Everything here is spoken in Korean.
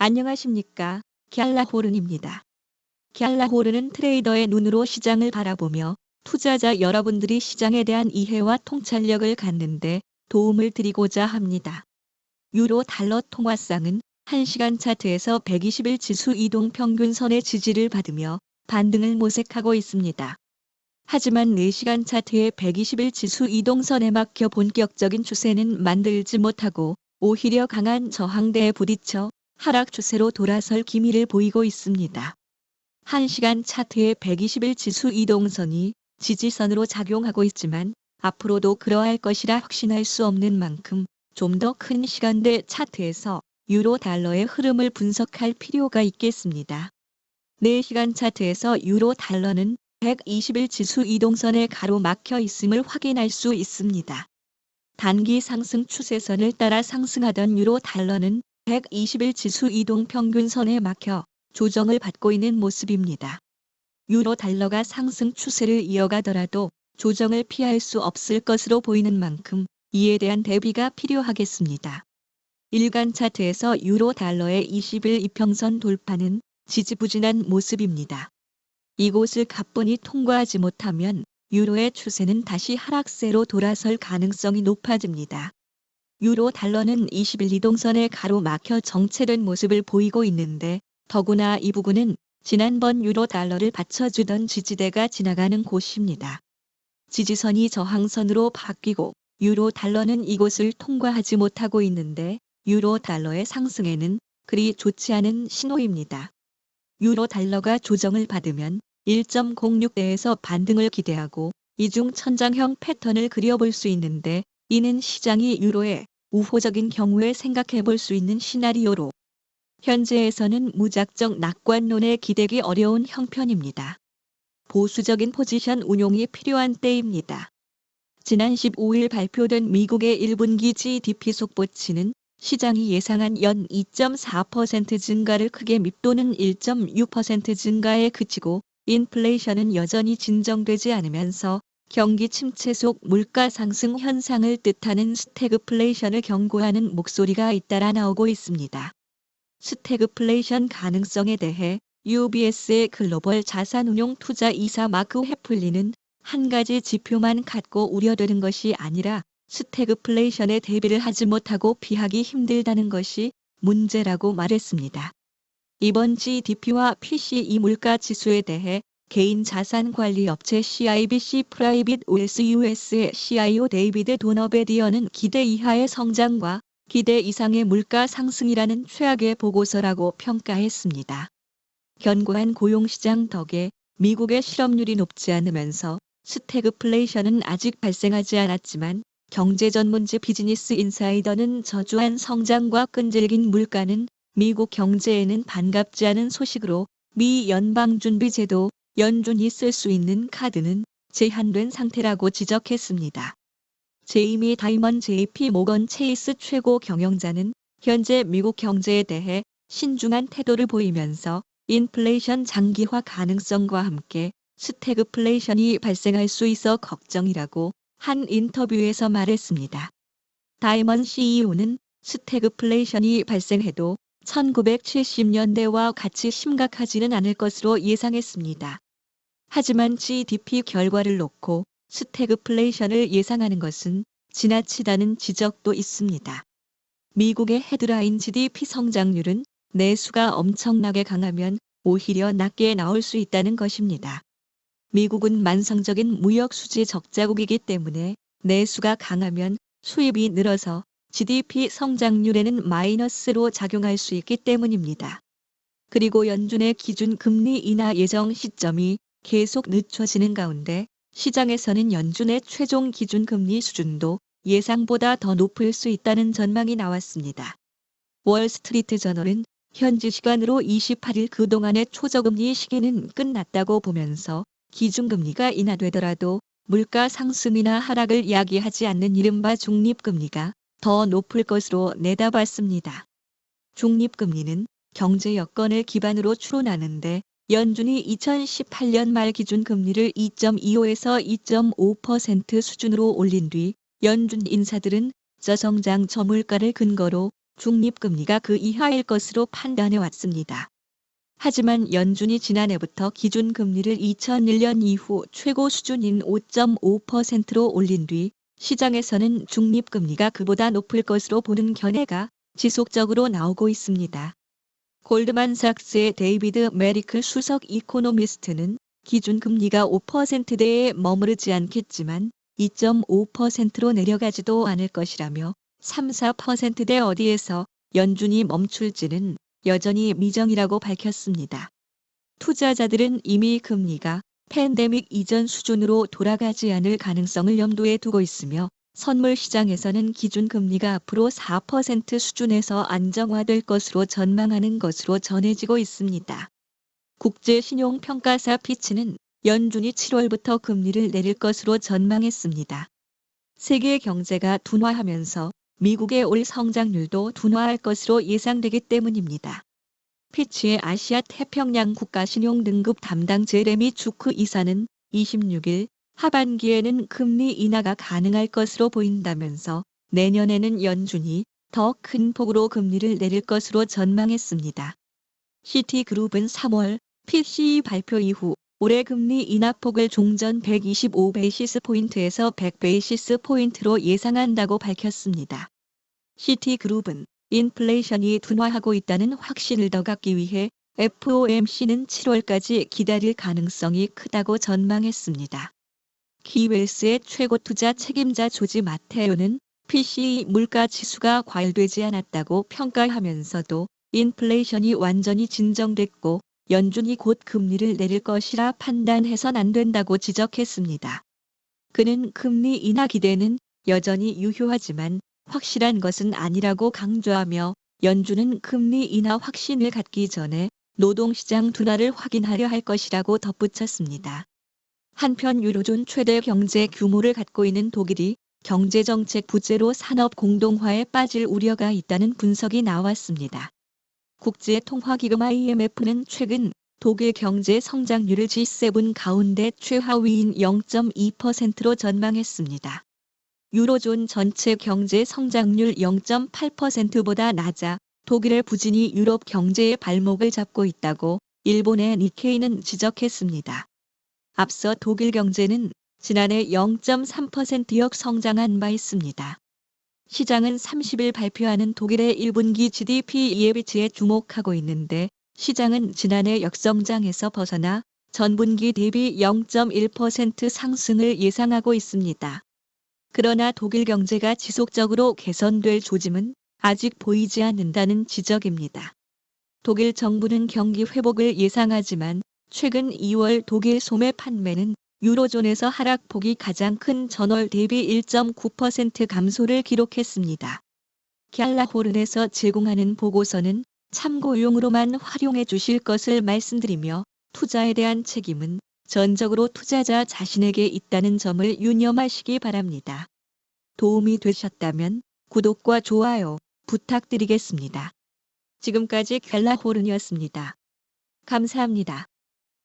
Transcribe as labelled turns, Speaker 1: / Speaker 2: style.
Speaker 1: 안녕하십니까. 갤라호른입니다. 갤라호른은 트레이더의 눈으로 시장을 바라보며 투자자 여러분들이 시장에 대한 이해와 통찰력을 갖는데 도움을 드리고자 합니다. 유로 달러 통화상은 1시간 차트에서 120일 지수 이동 평균선의 지지를 받으며 반등을 모색하고 있습니다. 하지만 4시간 차트의 120일 지수 이동선에 막혀 본격적인 추세는 만들지 못하고 오히려 강한 저항대에 부딪혀 하락 추세로 돌아설 기미를 보이고 있습니다. 1시간 차트의 120일 지수 이동선이 지지선으로 작용하고 있지만 앞으로도 그러할 것이라 확신할 수 없는 만큼 좀 더 큰 시간대 차트에서 유로 달러의 흐름을 분석할 필요가 있겠습니다. 4시간 차트에서 유로 달러는 120일 지수 이동선에 가로막혀 있음을 확인할 수 있습니다. 단기 상승 추세선을 따라 상승하던 유로 달러는 120일 지수 이동 평균선에 막혀 조정을 받고 있는 모습입니다. 유로 달러가 상승 추세를 이어가더라도 조정을 피할 수 없을 것으로 보이는 만큼 이에 대한 대비가 필요하겠습니다. 일간 차트에서 유로 달러의 20일 이평선 돌파는 지지부진한 모습입니다. 이곳을 가뿐히 통과하지 못하면 유로의 추세는 다시 하락세로 돌아설 가능성이 높아집니다. 유로 달러는 20일 이동선에 가로막혀 정체된 모습을 보이고 있는데 더구나 이 부근은 지난번 유로 달러를 받쳐주던 지지대가 지나가는 곳입니다. 지지선이 저항선으로 바뀌고 유로 달러는 이곳을 통과하지 못하고 있는데 유로 달러의 상승에는 그리 좋지 않은 신호입니다. 유로 달러가 조정을 받으면 1.06대에서 반등을 기대하고 이중 천장형 패턴을 그려볼 수 있는데 이는 시장이 유로에 우호적인 경우에 생각해 볼 수 있는 시나리오로 현재에서는 무작정 낙관론에 기대기 어려운 형편입니다. 보수적인 포지션 운용이 필요한 때입니다. 지난 15일 발표된 미국의 1분기 GDP 속보치는 시장이 예상한 연 2.4% 증가를 크게 밑도는 1.6% 증가에 그치고 인플레이션은 여전히 진정되지 않으면서 경기 침체 속 물가 상승 현상을 뜻하는 스태그플레이션을 경고하는 목소리가 잇따라 나오고 있습니다. 스태그플레이션 가능성에 대해 UBS의 글로벌 자산운용 투자 이사 마크 해플리는 한 가지 지표만 갖고 우려되는 것이 아니라 스태그플레이션에 대비를 하지 못하고 피하기 힘들다는 것이 문제라고 말했습니다. 이번 GDP와 PCE 물가 지수에 대해 개인 자산 관리 업체 CIBC 프라이빗 웰스 US의 CIO 데이비드 도너베디어는 기대 이하의 성장과 기대 이상의 물가 상승이라는 최악의 보고서라고 평가했습니다. 견고한 고용시장 덕에 미국의 실업률이 높지 않으면서 스태그플레이션은 아직 발생하지 않았지만 경제 전문지 비즈니스 인사이더는 저조한 성장과 끈질긴 물가는 미국 경제에는 반갑지 않은 소식으로 미 연방준비제도 연준이 쓸 수 있는 카드는 제한된 상태라고 지적했습니다. 제이미 다이먼 JP 모건 체이스 최고 경영자는 현재 미국 경제에 대해 신중한 태도를 보이면서 인플레이션 장기화 가능성과 함께 스태그플레이션이 발생할 수 있어 걱정이라고 한 인터뷰에서 말했습니다. 다이먼 CEO는 스태그플레이션이 발생해도 1970년대와 같이 심각하지는 않을 것으로 예상했습니다. 하지만 GDP 결과를 놓고 스태그플레이션을 예상하는 것은 지나치다는 지적도 있습니다. 미국의 헤드라인 GDP 성장률은 내수가 엄청나게 강하면 오히려 낮게 나올 수 있다는 것입니다. 미국은 만성적인 무역 수지 적자국이기 때문에 내수가 강하면 수입이 늘어서 GDP 성장률에는 마이너스로 작용할 수 있기 때문입니다. 그리고 연준의 기준 금리 인하 예정 시점이 계속 늦춰지는 가운데 시장에서는 연준의 최종 기준 금리 수준도 예상보다 더 높을 수 있다는 전망이 나왔습니다. 월스트리트 저널은 현지 시간으로 28일 그동안의 초저금리 시기는 끝났다고 보면서 기준금리가 인하되더라도 물가 상승이나 하락을 야기하지 않는 이른바 중립금리가 더 높을 것으로 내다봤습니다. 중립금리는 경제 여건을 기반으로 추론하는데 연준이 2018년 말 기준금리를 2.25에서 2.5% 수준으로 올린 뒤 연준 인사들은 저성장 저물가를 근거로 중립금리가 그 이하일 것으로 판단해 왔습니다. 하지만 연준이 지난해부터 기준금리를 2001년 이후 최고 수준인 5.5%로 올린 뒤 시장에서는 중립금리가 그보다 높을 것으로 보는 견해가 지속적으로 나오고 있습니다. 골드만삭스의 데이비드 메리클 수석 이코노미스트는 기준금리가 5%대에 머무르지 않겠지만 2.5%로 내려가지도 않을 것이라며 3-4%대 어디에서 연준이 멈출지는 여전히 미정이라고 밝혔습니다. 투자자들은 이미 금리가 팬데믹 이전 수준으로 돌아가지 않을 가능성을 염두에 두고 있으며 선물 시장에서는 기준금리가 앞으로 4% 수준에서 안정화될 것으로 전망하는 것으로 전해지고 있습니다. 국제신용평가사 피치는 연준이 7월부터 금리를 내릴 것으로 전망했습니다. 세계 경제가 둔화하면서 미국의 올 성장률도 둔화할 것으로 예상되기 때문입니다. 피치의 아시아 태평양 국가신용등급 담당 제레미 주크 이사는 26일 하반기에는 금리 인하가 가능할 것으로 보인다면서 내년에는 연준이 더 큰 폭으로 금리를 내릴 것으로 전망했습니다. 시티그룹은 3월 PCE 발표 이후 올해 금리 인하폭을 종전 125베이시스 포인트에서 100베이시스 포인트로 예상한다고 밝혔습니다. 시티그룹은 인플레이션이 둔화하고 있다는 확신을 더 갖기 위해 FOMC는 7월까지 기다릴 가능성이 크다고 전망했습니다. 키웰스의 최고 투자 책임자 조지 마테오는 PCE 물가 지수가 과열되지 않았다고 평가하면서도 인플레이션이 완전히 진정됐고 연준이 곧 금리를 내릴 것이라 판단해선 안 된다고 지적했습니다. 그는 금리 인하 기대는 여전히 유효하지만 확실한 것은 아니라고 강조하며 연준은 금리 인하 확신을 갖기 전에 노동시장 둔화를 확인하려 할 것이라고 덧붙였습니다. 한편 유로존 최대 경제 규모를 갖고 있는 독일이 경제정책 부재로 산업 공동화에 빠질 우려가 있다는 분석이 나왔습니다. 국제통화기금 IMF는 최근 독일 경제 성장률을 G7 가운데 최하위인 0.2%로 전망했습니다. 유로존 전체 경제 성장률 0.8%보다 낮아 독일의 부진이 유럽 경제의 발목을 잡고 있다고 일본의 니케이는 지적했습니다. 앞서 독일 경제는 지난해 0.3% 역성장한 바 있습니다. 시장은 30일 발표하는 독일의 1분기 GDP 예비치에 주목하고 있는데 시장은 지난해 역성장에서 벗어나 전분기 대비 0.1% 상승을 예상하고 있습니다. 그러나 독일 경제가 지속적으로 개선될 조짐은 아직 보이지 않는다는 지적입니다. 독일 정부는 경기 회복을 예상하지만 최근 2월 독일 소매 판매는 유로존에서 하락폭이 가장 큰 전월 대비 1.9% 감소를 기록했습니다. 갤라호른에서 제공하는 보고서는 참고용으로만 활용해 주실 것을 말씀드리며 투자에 대한 책임은 전적으로 투자자 자신에게 있다는 점을 유념하시기 바랍니다. 도움이 되셨다면 구독과 좋아요 부탁드리겠습니다. 지금까지 갤라호른이었습니다. 감사합니다.